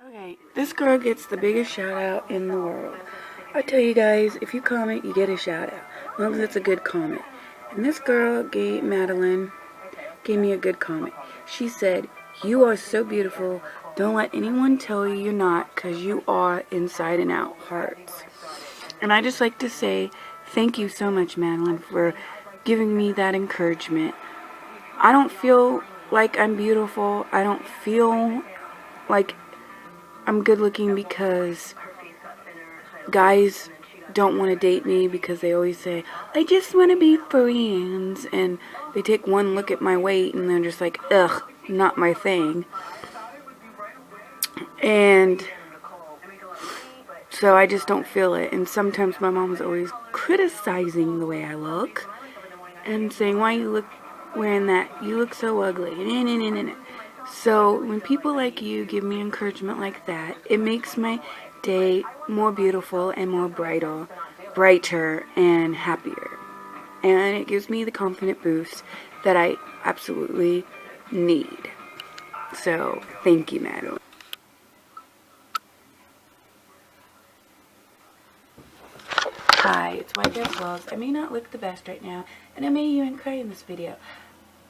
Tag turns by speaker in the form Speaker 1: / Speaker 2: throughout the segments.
Speaker 1: Okay, this girl gets the biggest shout out in the world. I tell you guys, if you comment, you get a shout out. As long as it's a good comment. And this girl, Madeline, gave me a good comment. She said, "You are so beautiful. Don't let anyone tell you you're not, because you are inside and out, hearts." And I just like to say thank you so much, Madeline, for giving me that encouragement. I don't feel like I'm beautiful. I don't feel like I'm good looking because guys don't want to date me because they always say, "I just want to be friends," and they take one look at my weight and they're just like, "Ugh, not my thing." And so I just don't feel it. And sometimes my mom's always criticizing the way I look and saying, "Why you look wearing that? You look so ugly." So when people like you give me encouragement like that, it makes my day more beautiful and more brighter and happier. And it gives me the confident boost that I absolutely need. So thank you, Madeline. Hi, it's Vwda Vlogs. I may not look the best right now, and I may even cry in this video.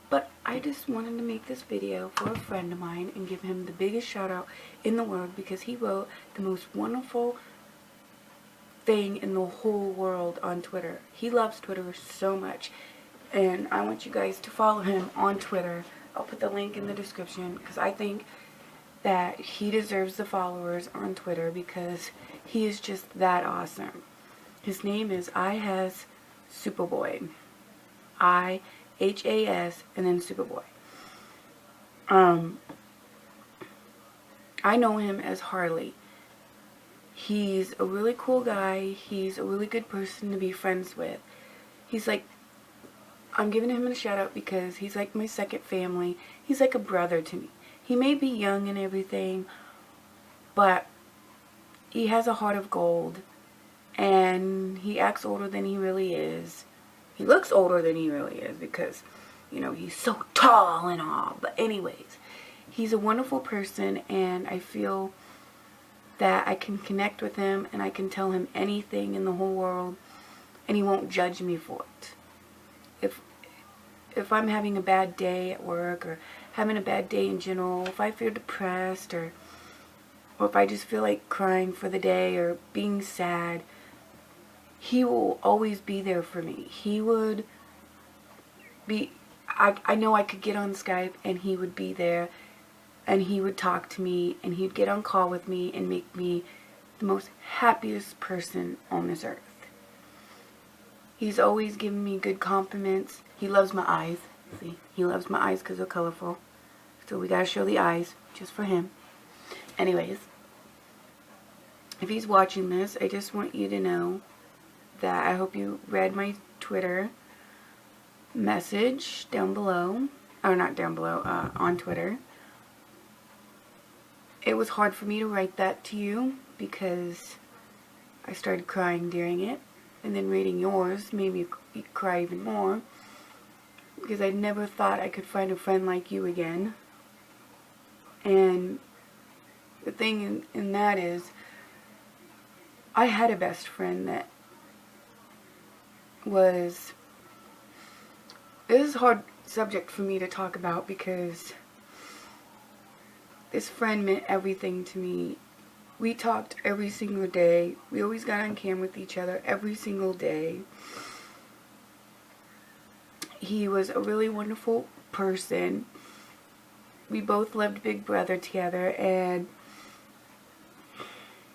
Speaker 1: But I just wanted to make this video for a friend of mine and give him the biggest shout out in the world because he wrote the most wonderful thing in the whole world on Twitter. He loves Twitter so much, and I want you guys to follow him on Twitter. I'll put the link in the description because I think that he deserves the followers on Twitter because he is just that awesome. His name is Superboy. IHAS and then Superboy. I know him as Harley. He's a really cool guy. He's a really good person to be friends with. He's like, I'm giving him a shout out because he's like my second family. He's like a brother to me. He may be young and everything, but he has a heart of gold. And he acts older than he really is. He looks older than he really is because, you know, he's so tall and all. But anyways, he's a wonderful person, and I feel that I can connect with him and I can tell him anything in the whole world and he won't judge me for it. If I'm having a bad day at work or having a bad day in general, if I feel depressed or if I just feel like crying for the day or being sad, he will always be there for me. He would be, I know I could get on Skype and he would be there and he would talk to me and he'd get on call with me and make me the most happiest person on this earth. He's always giving me good compliments. He loves my eyes. See, he loves my eyes because they're colorful. So we gotta show the eyes just for him. Anyways, if he's watching this, I just want you to know that I hope you read my Twitter message down below, or not down below, on Twitter. It was hard for me to write that to you because I started crying during it, and then reading yours made me cry even more because I never thought I could find a friend like you again. And the thing in that is, I had a best friend that was, this is a hard subject for me to talk about because this friend meant everything to me. We talked every single day. We always got on camera with each other every single day. He was a really wonderful person. We both loved Big Brother together, and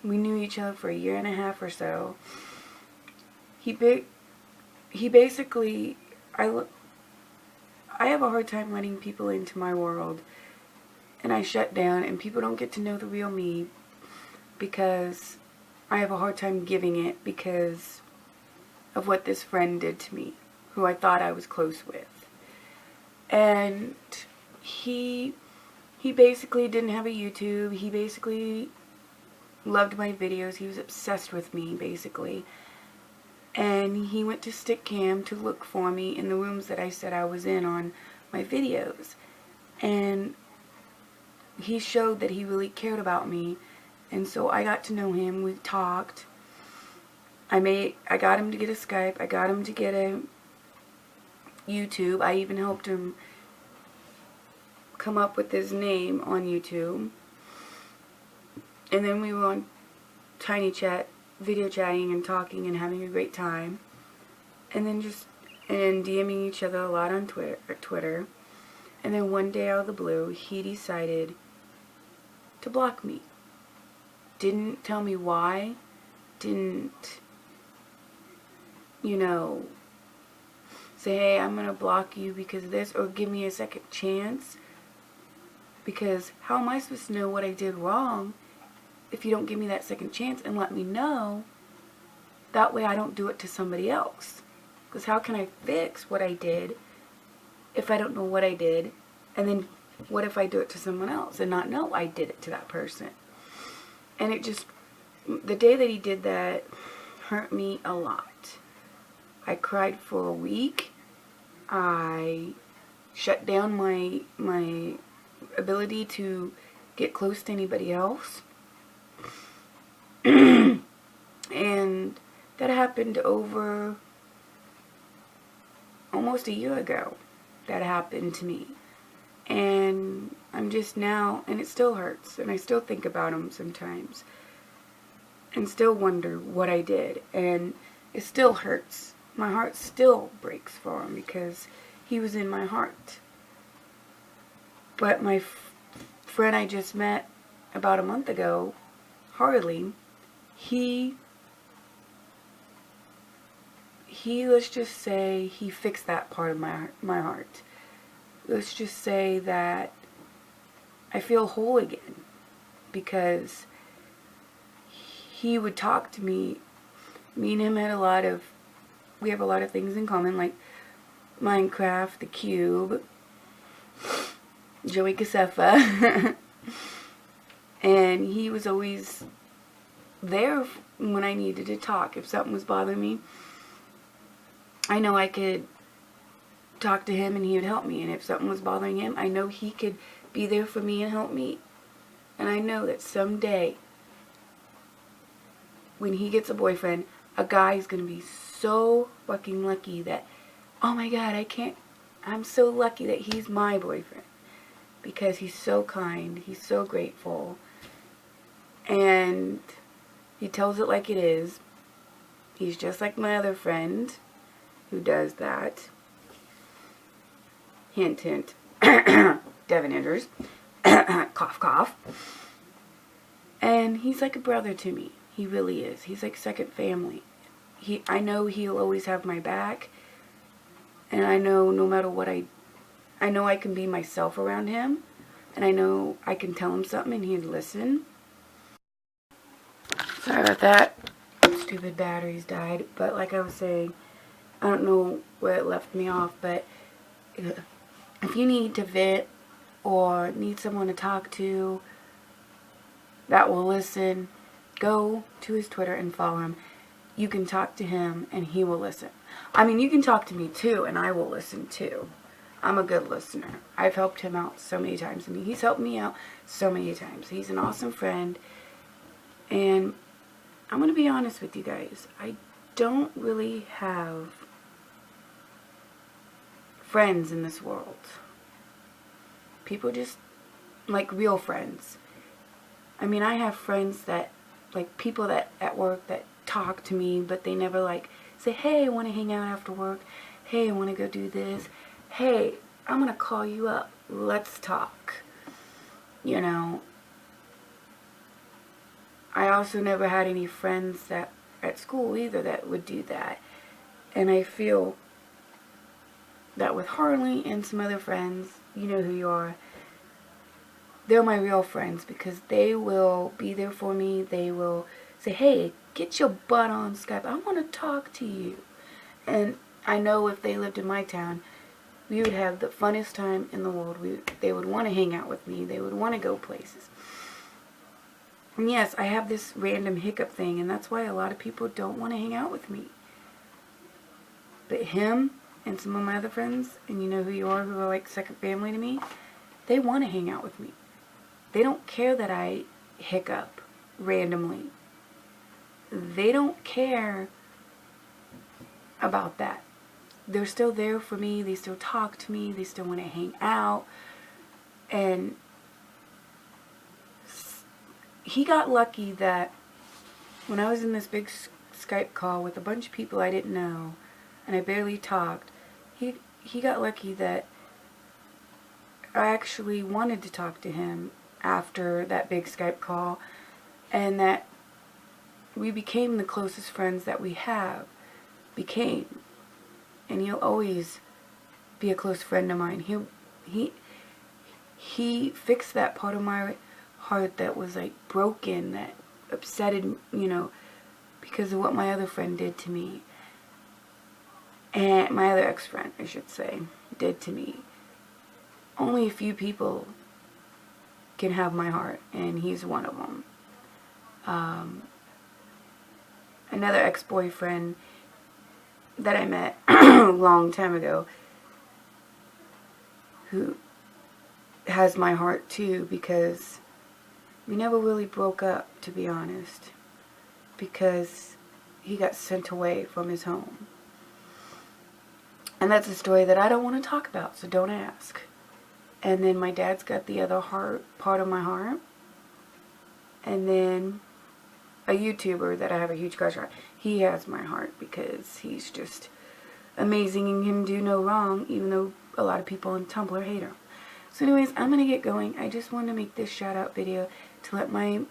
Speaker 1: we knew each other for a year and a half or so. He basically, I have a hard time letting people into my world, and I shut down, and people don't get to know the real me because I have a hard time giving it because of what this friend did to me, who I thought I was close with. And he basically didn't have a YouTube. He basically loved my videos. He was obsessed with me, basically. And he went to stick cam to look for me in the rooms that I said I was in on my videos. And he showed that he really cared about me And so I got to know him. We talked. I got him to get a Skype. I got him to get a YouTube. I even helped him come up with his name on YouTube. And then we were on Tiny Chat, video chatting and talking and having a great time. And then DMing each other a lot on Twitter. And then one day out of the blue, he decided to block me. Didn't tell me why. Didn't, you know, say, hey, I'm going to block you because of this, or give me a second chance. Because how am I supposed to know what I did wrong if you don't give me that second chance and let me know? That way I don't do it to somebody else. Because how can I fix what I did if I don't know what I did? And then what if I do it to someone else and not know I did it to that person? And it just, the day that he did that hurt me a lot. I cried for a week. I shut down my ability to get close to anybody else. And that happened over almost a year ago. That happened to me. And I'm just now, and it still hurts, and I still think about him sometimes, and still wonder what I did, and it still hurts. My heart still breaks for him because he was in my heart. But my friend I just met about a month ago, Harley, he let's just say he fixed that part of my heart. Let's just say that I feel whole again because he would talk to me. Me and him had we have a lot of things in common, like Minecraft, the Cube, Joey Casefa. And he was always there when I needed to talk. If something was bothering me, I know I could talk to him and he would help me. And if something was bothering him, I know he could be there for me and help me. And I know that someday, when he gets a boyfriend, a guy is going to be so fucking lucky that, oh my God, I'm so lucky that he's my boyfriend. Because he's so kind, he's so grateful, and he tells it like it is. He's just like my other friend who does that. Hint, hint. Devin Enders. Cough, cough. And he's like a brother to me. He really is. He's like second family. I know he'll always have my back. And I know no matter what I know I can be myself around him. And I know I can tell him something and he'd listen. Sorry about that. Stupid batteries died. But like I was saying, I don't know where it left me off, but if you need to vent or need someone to talk to that will listen, go to his Twitter and follow him. You can talk to him and he will listen. I mean, you can talk to me too and I will listen too. I'm a good listener. I've helped him out so many times. I mean, he's helped me out so many times. He's an awesome friend. And I'm going to be honest with you guys. I don't really have friends in this world. People just, like real friends. I mean, I have friends that, like people that at work that talk to me, but they never like say, hey, I want to hang out after work. Hey, I want to go do this. Hey, I'm going to call you up. Let's talk. You know, I also never had any friends that at school either that would do that. And I feel that with Harley and some other friends, you know who you are, they're my real friends because they will be there for me. They will say, hey, get your butt on Skype. I want to talk to you. And I know if they lived in my town, we would have the funnest time in the world. They would want to hang out with me. They would want to go places. And yes, I have this random hiccup thing, and that's why a lot of people don't want to hang out with me. But him and some of my other friends, and you know who you are, who are like second family to me, they want to hang out with me. They don't care that I hiccup. randomly. They don't care about that. They're still there for me. They still talk to me. They still want to hang out. And he got lucky that when I was in this big Skype call with a bunch of people I didn't know, and I barely talked, he got lucky that I actually wanted to talk to him after that big Skype call, and that we became the closest friends that we have became. And he'll always be a close friend of mine. He fixed that part of my heart that was like broken, that upsetted, because of what my other friend did to me. And my other ex-friend, I should say, did to me. Only a few people can have my heart, and he's one of them. Another ex-boyfriend that I met a long time ago, who has my heart too, because we never really broke up, to be honest, because he got sent away from his home. And that's a story that I don't want to talk about, so don't ask. And then my dad's got the other part of my heart. And then a YouTuber that I have a huge crush on, he has my heart because he's just amazing and can do no wrong, even though a lot of people on Tumblr hate him. So anyways, I'm going to get going. I just want to make this shout out video to let my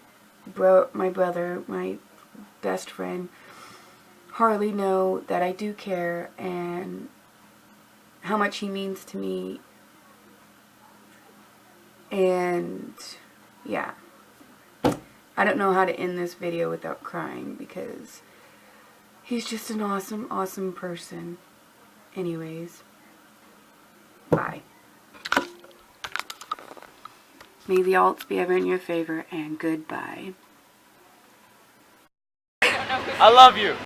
Speaker 1: brother, my best friend, Harley, know that I do care and how much he means to me. And yeah, I don't know how to end this video without crying because he's just an awesome, awesome person. Anyways, bye. May the alts be ever in your favor, and goodbye.
Speaker 2: I love you.